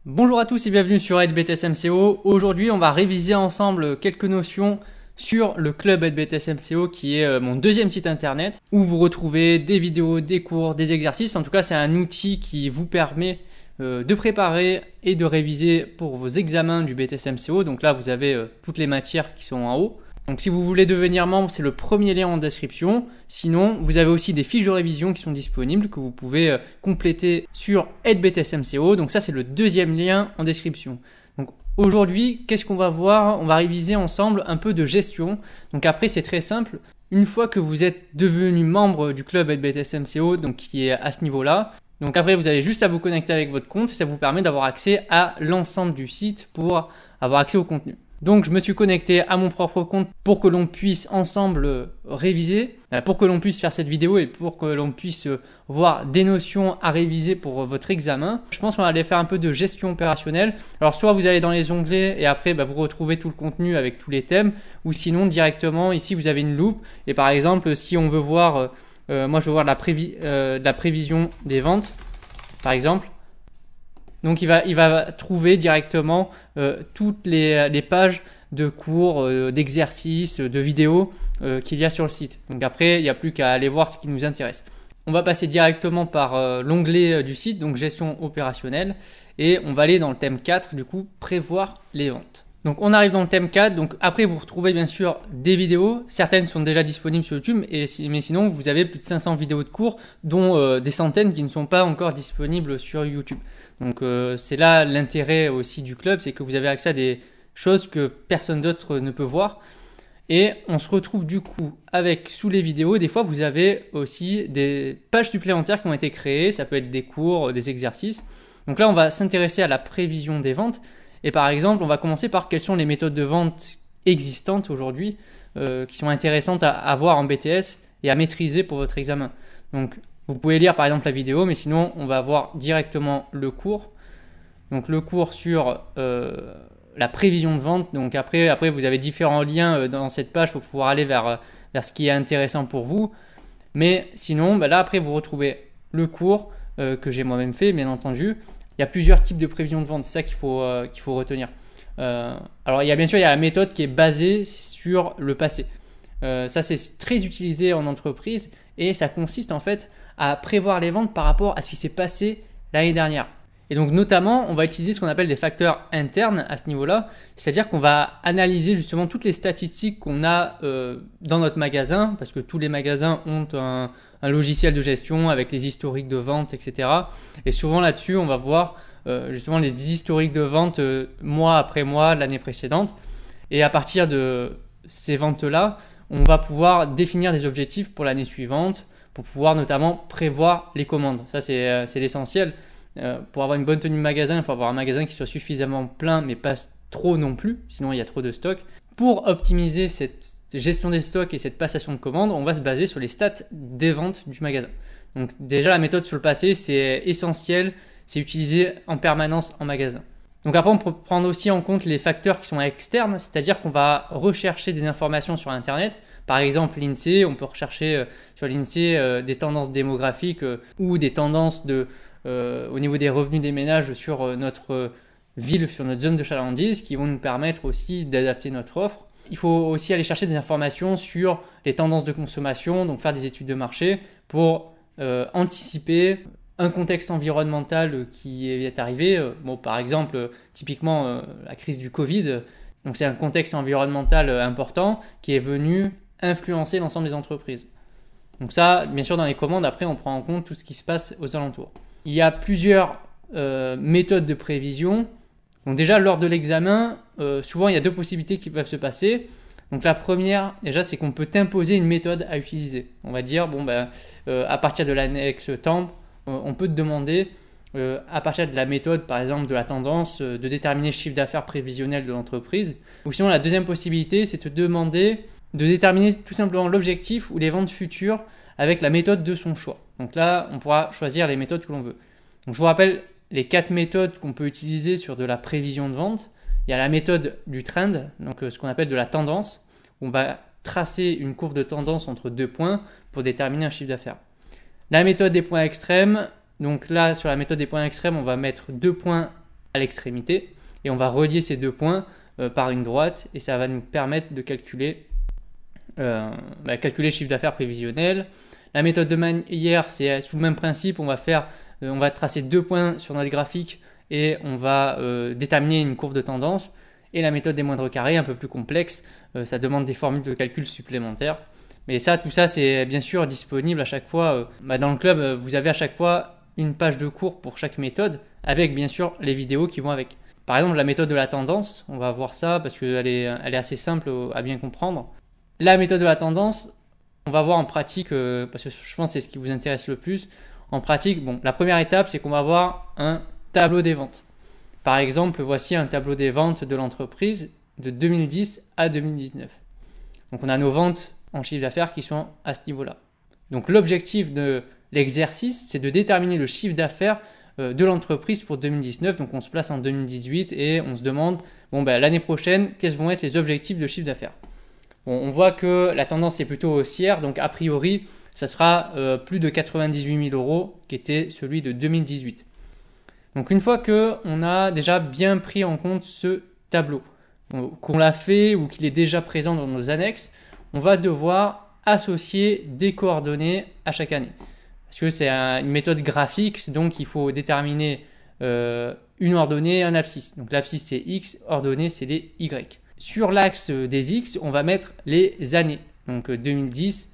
Bonjour à tous et bienvenue sur AidBTS-MCO. Aujourd'hui, on va réviser ensemble quelques notions sur le club AidBTS-MCO qui est mon deuxième site internet où vous retrouvez des vidéos, des cours, des exercices. En tout cas, c'est un outil qui vous permet de préparer et de réviser pour vos examens du BTS-MCO. Donc là, vous avez toutes les matières qui sont en haut. Donc si vous voulez devenir membre, c'est le premier lien en description. Sinon, vous avez aussi des fiches de révision qui sont disponibles que vous pouvez compléter sur AidBTS-MCO. Donc ça, c'est le deuxième lien en description. Donc aujourd'hui, qu'est-ce qu'on va voir? On va réviser ensemble un peu de gestion. Donc après, c'est très simple. Une fois que vous êtes devenu membre du club AidBTS-MCO, donc qui est à ce niveau-là, donc après, vous avez juste à vous connecter avec votre compte et ça vous permet d'avoir accès à l'ensemble du site pour avoir accès au contenu. Donc je me suis connecté à mon propre compte pour que l'on puisse ensemble réviser, pour que l'on puisse faire cette vidéo et pour que l'on puisse voir des notions à réviser pour votre examen. Je pense qu'on va aller faire un peu de gestion opérationnelle. Alors soit vous allez dans les onglets et après vous retrouvez tout le contenu avec tous les thèmes, ou sinon directement ici vous avez une loupe et par exemple si on veut voir, moi je veux voir la prévision des ventes par exemple. Donc il va trouver directement toutes les pages de cours, d'exercices, de vidéos qu'il y a sur le site. Donc après, il n'y a plus qu'à aller voir ce qui nous intéresse. On va passer directement par l'onglet du site, donc gestion opérationnelle, et on va aller dans le thème 4, du coup, prévoir les ventes. Donc on arrive dans le thème 4, donc après vous retrouvez bien sûr des vidéos, certaines sont déjà disponibles sur YouTube, mais sinon vous avez plus de 500 vidéos de cours, dont des centaines qui ne sont pas encore disponibles sur YouTube. Donc c'est là l'intérêt aussi du club, c'est que vous avez accès à des choses que personne d'autre ne peut voir. Et on se retrouve du coup avec sous les vidéos, des fois vous avez aussi des pages supplémentaires qui ont été créées, ça peut être des cours, des exercices. Donc là on va s'intéresser à la prévision des ventes. Et par exemple, on va commencer par quelles sont les méthodes de vente existantes aujourd'hui qui sont intéressantes à avoir en BTS et à maîtriser pour votre examen. Donc, vous pouvez lire par exemple la vidéo, mais sinon, on va voir directement le cours. Donc, le cours sur la prévision de vente. Donc, après vous avez différents liens dans cette page pour pouvoir aller vers ce qui est intéressant pour vous. Mais sinon, là, après, vous retrouvez le cours que j'ai moi-même fait, bien entendu. Il y a plusieurs types de prévision de vente, c'est ça qu'il faut retenir. Alors bien sûr, il y a la méthode qui est basée sur le passé. Ça, c'est très utilisé en entreprise et ça consiste en fait à prévoir les ventes par rapport à ce qui s'est passé l'année dernière. Et donc notamment, on va utiliser ce qu'on appelle des facteurs internes à ce niveau-là, c'est-à-dire qu'on va analyser justement toutes les statistiques qu'on a dans notre magasin, parce que tous les magasins ont un logiciel de gestion avec les historiques de vente, etc. Et souvent là-dessus, on va voir justement les historiques de vente mois après mois, l'année précédente. Et à partir de ces ventes-là, on va pouvoir définir des objectifs pour l'année suivante, pour pouvoir notamment prévoir les commandes. Ça, c'est l'essentiel. Pour avoir une bonne tenue de magasin, il faut avoir un magasin qui soit suffisamment plein, mais pas trop non plus, sinon il y a trop de stock. Pour optimiser cette gestion des stocks et cette passation de commandes, on va se baser sur les stats des ventes du magasin. Donc déjà, la méthode sur le passé, c'est essentiel, c'est utilisé en permanence en magasin. Donc après, on peut prendre aussi en compte les facteurs qui sont externes, c'est-à-dire qu'on va rechercher des informations sur Internet. Par exemple, l'INSEE, on peut rechercher sur l'INSEE des tendances démographiques ou des tendances au niveau des revenus des ménages sur notre ville, sur notre zone de chalandise, qui vont nous permettre aussi d'adapter notre offre. Il faut aussi aller chercher des informations sur les tendances de consommation, donc faire des études de marché pour anticiper un contexte environnemental qui est arrivé. Par exemple, typiquement la crise du Covid, donc c'est un contexte environnemental important qui est venu influencer l'ensemble des entreprises. Donc ça, bien sûr, dans les commandes, après, on prend en compte tout ce qui se passe aux alentours. Il y a plusieurs méthodes de prévision. Donc déjà, lors de l'examen, souvent, il y a deux possibilités qui peuvent se passer. Donc la première, déjà, c'est qu'on peut imposer une méthode à utiliser. On va dire, à partir de l'annexe temps, on peut te demander, à partir de la méthode, par exemple, de la tendance, de déterminer le chiffre d'affaires prévisionnel de l'entreprise. Ou sinon, la deuxième possibilité, c'est te demander de déterminer tout simplement l'objectif ou les ventes futures avec la méthode de son choix. Donc là, on pourra choisir les méthodes que l'on veut. Donc je vous rappelle les 4 méthodes qu'on peut utiliser sur de la prévision de vente. Il y a la méthode du trend, donc ce qu'on appelle de la tendance. On va tracer une courbe de tendance entre deux points pour déterminer un chiffre d'affaires. La méthode des points extrêmes, donc là sur la méthode des points extrêmes, on va mettre 2 points à l'extrémité et on va relier ces deux points par une droite et ça va nous permettre de calculer le chiffre d'affaires prévisionnel. La méthode de Maillère, c'est sous le même principe, on va tracer deux points sur notre graphique et on va déterminer une courbe de tendance. Et la méthode des moindres carrés, un peu plus complexe, ça demande des formules de calcul supplémentaires. Mais ça, tout ça, c'est bien sûr disponible à chaque fois. Dans le club, vous avez à chaque fois une page de cours pour chaque méthode, avec bien sûr les vidéos qui vont avec. Par exemple, la méthode de la tendance, on va voir ça parce qu'elle est assez simple à bien comprendre. La méthode de la tendance, on va voir en pratique, parce que je pense que c'est ce qui vous intéresse le plus. En pratique, la première étape, c'est qu'on va avoir un tableau des ventes. Par exemple, voici un tableau des ventes de l'entreprise de 2010 à 2019. Donc on a nos ventes en chiffre d'affaires qui sont à ce niveau-là. Donc l'objectif de l'exercice, c'est de déterminer le chiffre d'affaires de l'entreprise pour 2019. Donc on se place en 2018 et on se demande, l'année prochaine, quels vont être les objectifs de chiffre d'affaires. On voit que la tendance est plutôt haussière, donc a priori, ça sera plus de 98 000 euros qui était celui de 2018. Donc une fois qu'on a déjà bien pris en compte ce tableau, qu'on l'a fait ou qu'il est déjà présent dans nos annexes, on va devoir associer des coordonnées à chaque année. Parce que c'est une méthode graphique, donc il faut déterminer une ordonnée et un abscisse. Donc l'abscisse c'est X, ordonnée c'est les Y. Sur l'axe des X, on va mettre les années, donc 2010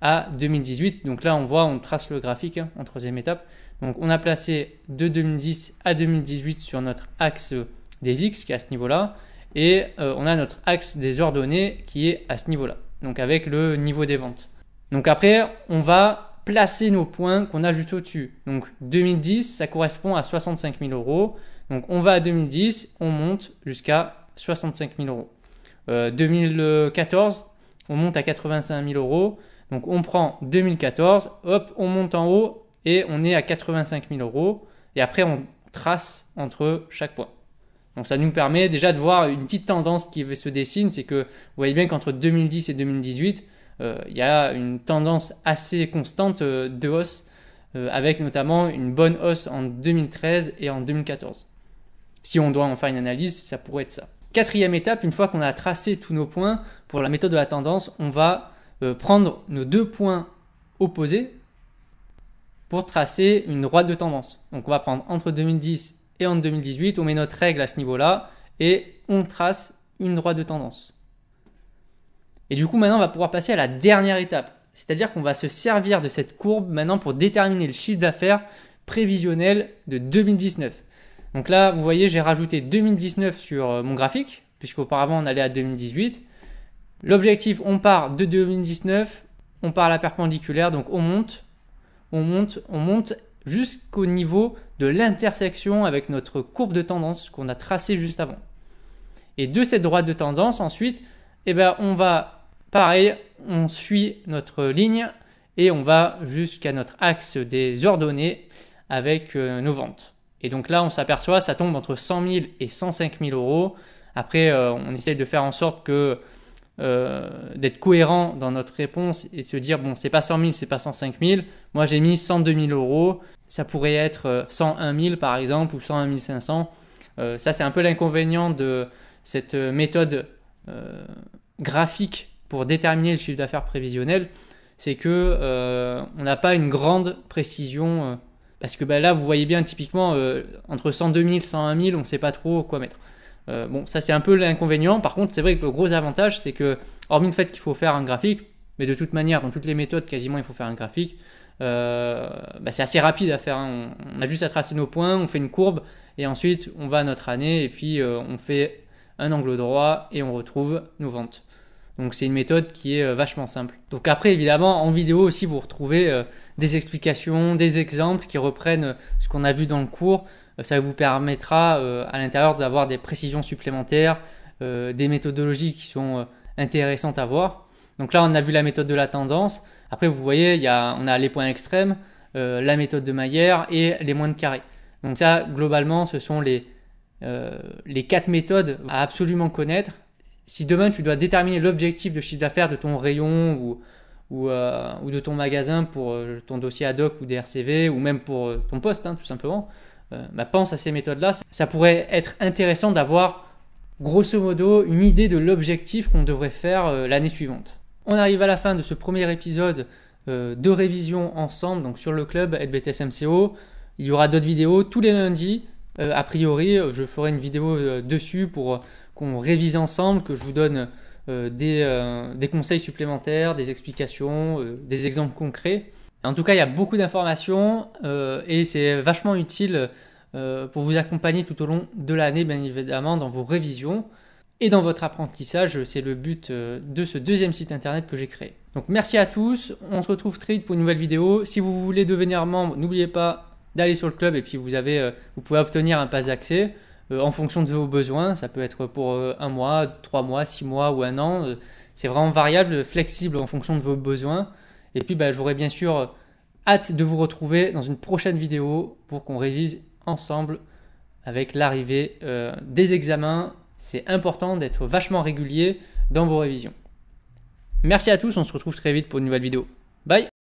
à 2018. Donc là on voit, on trace le graphique en troisième étape. Donc on a placé de 2010 à 2018 sur notre axe des X qui est à ce niveau-là et on a notre axe des ordonnées qui est à ce niveau-là, donc avec le niveau des ventes. Donc après on va placer nos points qu'on a juste au-dessus. Donc 2010 ça correspond à 65 000 euros, donc on va à 2010, on monte jusqu'à 65 000 euros. 2014 on monte à 85 000 euros, donc on prend 2014, hop on monte en haut et on est à 85 000 euros et après on trace entre chaque point. Donc ça nous permet déjà de voir une petite tendance qui se dessine, c'est que vous voyez bien qu'entre 2010 et 2018, il y a une tendance assez constante de hausse, avec notamment une bonne hausse en 2013 et en 2014. Si on doit en faire une analyse, ça pourrait être ça. Quatrième étape, une fois qu'on a tracé tous nos points, pour la méthode de la tendance, on va prendre nos deux points opposés pour tracer une droite de tendance. Donc on va prendre entre 2010 et en 2018, on met notre règle à ce niveau-là et on trace une droite de tendance. Et du coup maintenant on va pouvoir passer à la dernière étape, c'est-à-dire qu'on va se servir de cette courbe maintenant pour déterminer le chiffre d'affaires prévisionnel de 2019. Donc là vous voyez j'ai rajouté 2019 sur mon graphique, puisqu'auparavant on allait à 2018. L'objectif, on part de 2019, on part à la perpendiculaire, donc on monte jusqu'au niveau de l'intersection avec notre courbe de tendance qu'on a tracée juste avant. Et de cette droite de tendance, ensuite, on va, pareil, on suit notre ligne et on va jusqu'à notre axe des ordonnées avec nos ventes. Et donc là, on s'aperçoit, ça tombe entre 100 000 et 105 000 euros. Après, on essaye de faire en sorte que d'être cohérent dans notre réponse et se dire c'est pas 100 000, c'est pas 105 000. Moi j'ai mis 102 000 euros, ça pourrait être 101 000 par exemple ou 101 500. Ça c'est un peu l'inconvénient de cette méthode graphique pour déterminer le chiffre d'affaires prévisionnel, c'est que on n'a pas une grande précision parce que là vous voyez bien typiquement entre 102 000 et 101 000 on ne sait pas trop quoi mettre. Ça c'est un peu l'inconvénient. Par contre c'est vrai que le gros avantage c'est que hormis le fait qu'il faut faire un graphique, mais de toute manière dans toutes les méthodes quasiment il faut faire un graphique, c'est assez rapide à faire. On a juste à tracer nos points, on fait une courbe et ensuite on va à notre année et puis on fait un angle droit et on retrouve nos ventes. Donc c'est une méthode qui est vachement simple. Donc après évidemment en vidéo aussi vous retrouvez des explications, des exemples qui reprennent ce qu'on a vu dans le cours. Ça vous permettra à l'intérieur d'avoir des précisions supplémentaires, des méthodologies qui sont intéressantes à voir. Donc là on a vu la méthode de la tendance. Après vous voyez on a les points extrêmes, la méthode de Maillère et les moindres carrés. Donc ça globalement ce sont les 4 méthodes à absolument connaître. Si demain tu dois déterminer l'objectif de chiffre d'affaires de ton rayon ou de ton magasin pour ton dossier ad hoc ou des RCV ou même pour ton poste tout simplement, pense à ces méthodes-là, ça pourrait être intéressant d'avoir grosso modo une idée de l'objectif qu'on devrait faire l'année suivante. On arrive à la fin de ce premier épisode de révision ensemble, donc sur le club HBTSMCO. Il y aura d'autres vidéos tous les lundis. A priori, je ferai une vidéo dessus pour qu'on révise ensemble, que je vous donne des conseils supplémentaires, des explications, des exemples concrets. En tout cas, il y a beaucoup d'informations et c'est vachement utile pour vous accompagner tout au long de l'année, bien évidemment, dans vos révisions et dans votre apprentissage. C'est le but de ce deuxième site internet que j'ai créé. Donc merci à tous, on se retrouve très vite pour une nouvelle vidéo. Si vous voulez devenir membre, n'oubliez pas d'aller sur le club et puis vous pouvez obtenir un pass d'accès en fonction de vos besoins. Ça peut être pour 1 mois, 3 mois, 6 mois ou 1 an. C'est vraiment variable, flexible en fonction de vos besoins. Et puis j'aurai bien sûr hâte de vous retrouver dans une prochaine vidéo pour qu'on révise ensemble avec l'arrivée des examens. C'est important d'être vachement régulier dans vos révisions. Merci à tous, on se retrouve très vite pour une nouvelle vidéo. Bye!